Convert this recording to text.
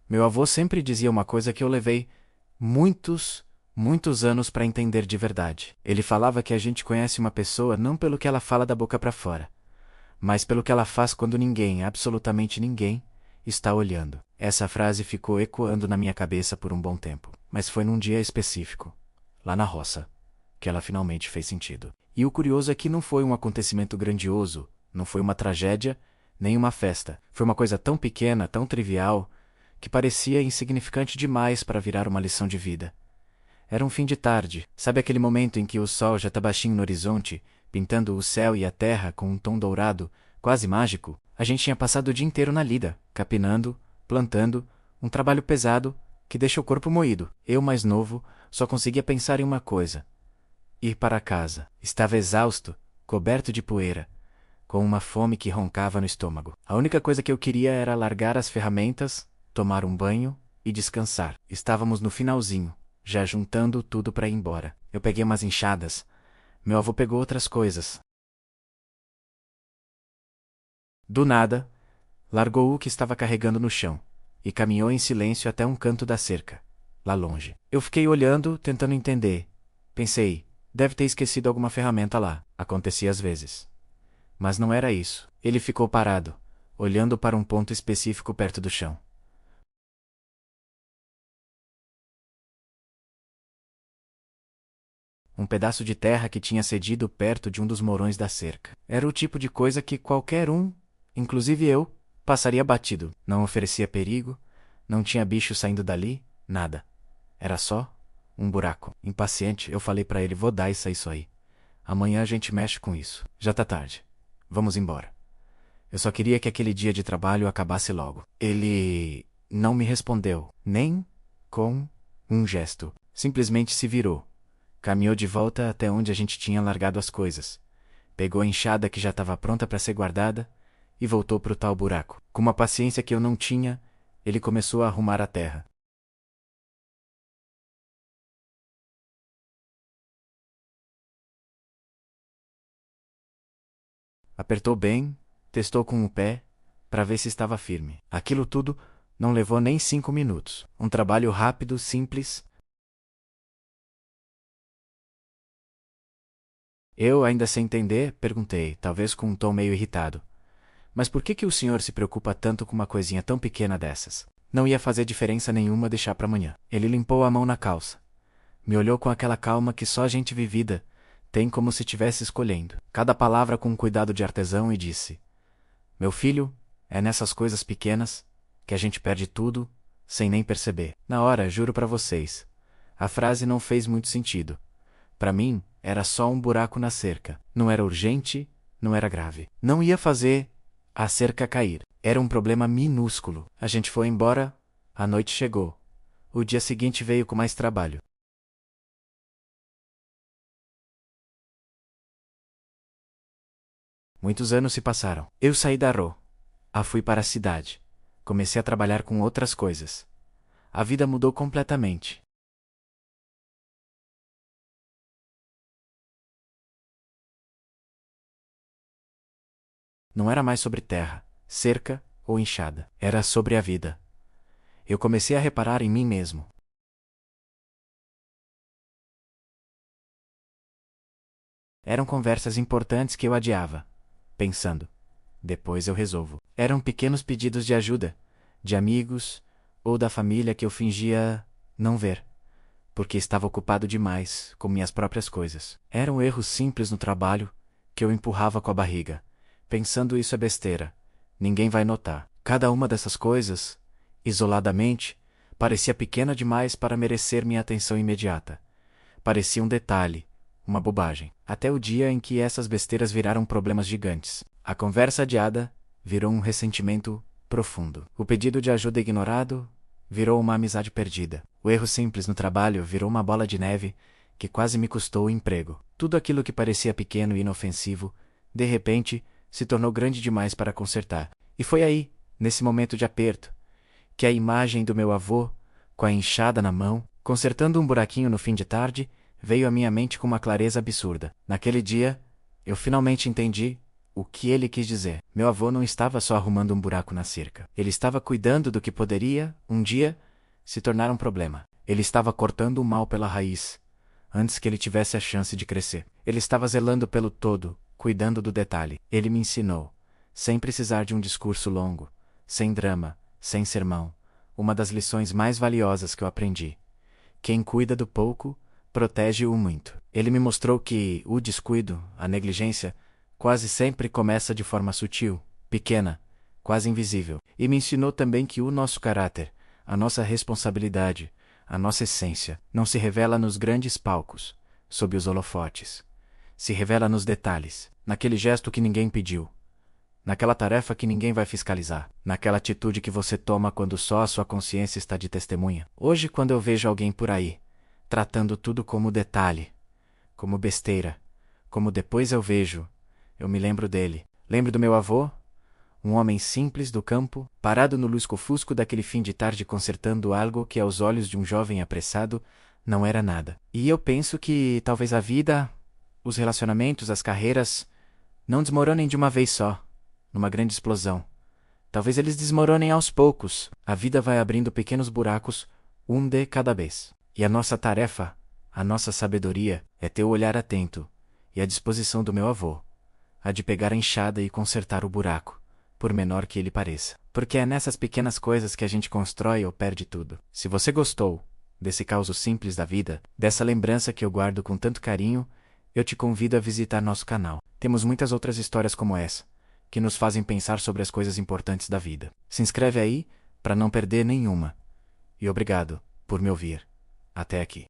Meu avô sempre dizia uma coisa que eu levei muitos anos para entender de verdade. Ele falava que a gente conhece uma pessoa não pelo que ela fala da boca para fora, mas pelo que ela faz quando ninguém, absolutamente ninguém, está olhando. Essa frase ficou ecoando na minha cabeça por um bom tempo, mas foi num dia específico, lá na roça, que ela finalmente fez sentido. E o curioso é que não foi um acontecimento grandioso, não foi uma tragédia, nem uma festa. Foi uma coisa tão pequena, tão trivial, que parecia insignificante demais para virar uma lição de vida. Era um fim de tarde, sabe aquele momento em que o sol já está baixinho no horizonte, pintando o céu e a terra com um tom dourado, quase mágico? A gente tinha passado o dia inteiro na lida, capinando, plantando, um trabalho pesado que deixa o corpo moído. Eu, mais novo, só conseguia pensar em uma coisa: ir para casa. Estava exausto, coberto de poeira, com uma fome que roncava no estômago. A única coisa que eu queria era largar as ferramentas, tomar um banho e descansar. Estávamos no finalzinho, já juntando tudo para ir embora. Eu peguei umas enxadas. Meu avô pegou outras coisas. Do nada, largou o que estava carregando no chão e caminhou em silêncio até um canto da cerca, lá longe. Eu fiquei olhando, tentando entender. Pensei, deve ter esquecido alguma ferramenta lá. Acontecia às vezes. Mas não era isso. Ele ficou parado, olhando para um ponto específico perto do chão. Um pedaço de terra que tinha cedido perto de um dos morões da cerca. Era o tipo de coisa que qualquer um, inclusive eu, passaria batido. Não oferecia perigo, não tinha bicho saindo dali, nada. Era só um buraco. Impaciente, eu falei para ele: vou dar isso aí. Amanhã a gente mexe com isso. Já tá tarde. Vamos embora. Eu só queria que aquele dia de trabalho acabasse logo. Ele não me respondeu, nem com um gesto. Simplesmente se virou. Caminhou de volta até onde a gente tinha largado as coisas. Pegou a enxada que já estava pronta para ser guardada e voltou para o tal buraco. Com uma paciência que eu não tinha, ele começou a arrumar a terra. Apertou bem, testou com o pé, para ver se estava firme. Aquilo tudo não levou nem 5 minutos. Um trabalho rápido, simples. Eu, ainda sem entender, perguntei, talvez com um tom meio irritado: mas por que o senhor se preocupa tanto com uma coisinha tão pequena dessas? Não ia fazer diferença nenhuma deixar para amanhã. Ele limpou a mão na calça. Me olhou com aquela calma que só gente vivida tem, como se estivesse escolhendo cada palavra com um cuidado de artesão, e disse: meu filho, é nessas coisas pequenas que a gente perde tudo, sem nem perceber. Na hora, juro para vocês, a frase não fez muito sentido. Para mim, era só um buraco na cerca. Não era urgente, não era grave. Não ia fazer a cerca cair. Era um problema minúsculo. A gente foi embora, a noite chegou. O dia seguinte veio com mais trabalho. Muitos anos se passaram. Eu saí da Ro. Fui para a cidade. Comecei a trabalhar com outras coisas. A vida mudou completamente. Não era mais sobre terra, cerca ou enxada. Era sobre a vida. Eu comecei a reparar em mim mesmo. Eram conversas importantes que eu adiava, pensando: depois eu resolvo. Eram pequenos pedidos de ajuda, de amigos ou da família que eu fingia não ver, porque estava ocupado demais com minhas próprias coisas. Eram erros simples no trabalho que eu empurrava com a barriga, pensando: isso é besteira, ninguém vai notar. Cada uma dessas coisas, isoladamente, parecia pequena demais para merecer minha atenção imediata. Parecia um detalhe, uma bobagem. Até o dia em que essas besteiras viraram problemas gigantes. A conversa adiada virou um ressentimento profundo. O pedido de ajuda ignorado virou uma amizade perdida. O erro simples no trabalho virou uma bola de neve que quase me custou o emprego. Tudo aquilo que parecia pequeno e inofensivo, de repente, se tornou grande demais para consertar. E foi aí, nesse momento de aperto, que a imagem do meu avô, com a enxada na mão, consertando um buraquinho no fim de tarde, veio à minha mente com uma clareza absurda. Naquele dia, eu finalmente entendi o que ele quis dizer. Meu avô não estava só arrumando um buraco na cerca. Ele estava cuidando do que poderia, um dia, se tornar um problema. Ele estava cortando o mal pela raiz, antes que ele tivesse a chance de crescer. Ele estava zelando pelo todo, cuidando do detalhe. Ele me ensinou, sem precisar de um discurso longo, sem drama, sem sermão, uma das lições mais valiosas que eu aprendi. Quem cuida do pouco, protege-o muito. Ele me mostrou que o descuido, a negligência, quase sempre começa de forma sutil, pequena, quase invisível. E me ensinou também que o nosso caráter, a nossa responsabilidade, a nossa essência, não se revela nos grandes palcos, sob os holofotes. Se revela nos detalhes, naquele gesto que ninguém pediu, naquela tarefa que ninguém vai fiscalizar, naquela atitude que você toma quando só a sua consciência está de testemunha. Hoje, quando eu vejo alguém por aí, tratando tudo como detalhe, como besteira, como depois eu vejo, eu me lembro dele. Lembro do meu avô, um homem simples do campo, parado no lusco-fusco daquele fim de tarde consertando algo que aos olhos de um jovem apressado não era nada. E eu penso que talvez a vida, os relacionamentos, as carreiras, não desmoronem de uma vez só, numa grande explosão. Talvez eles desmoronem aos poucos. A vida vai abrindo pequenos buracos, um de cada vez. E a nossa tarefa, a nossa sabedoria, é ter o olhar atento e a disposição do meu avô, a de pegar a enxada e consertar o buraco, por menor que ele pareça. Porque é nessas pequenas coisas que a gente constrói ou perde tudo. Se você gostou desse caos simples da vida, dessa lembrança que eu guardo com tanto carinho, eu te convido a visitar nosso canal. Temos muitas outras histórias como essa, que nos fazem pensar sobre as coisas importantes da vida. Se inscreve aí, para não perder nenhuma. E obrigado por me ouvir até aqui.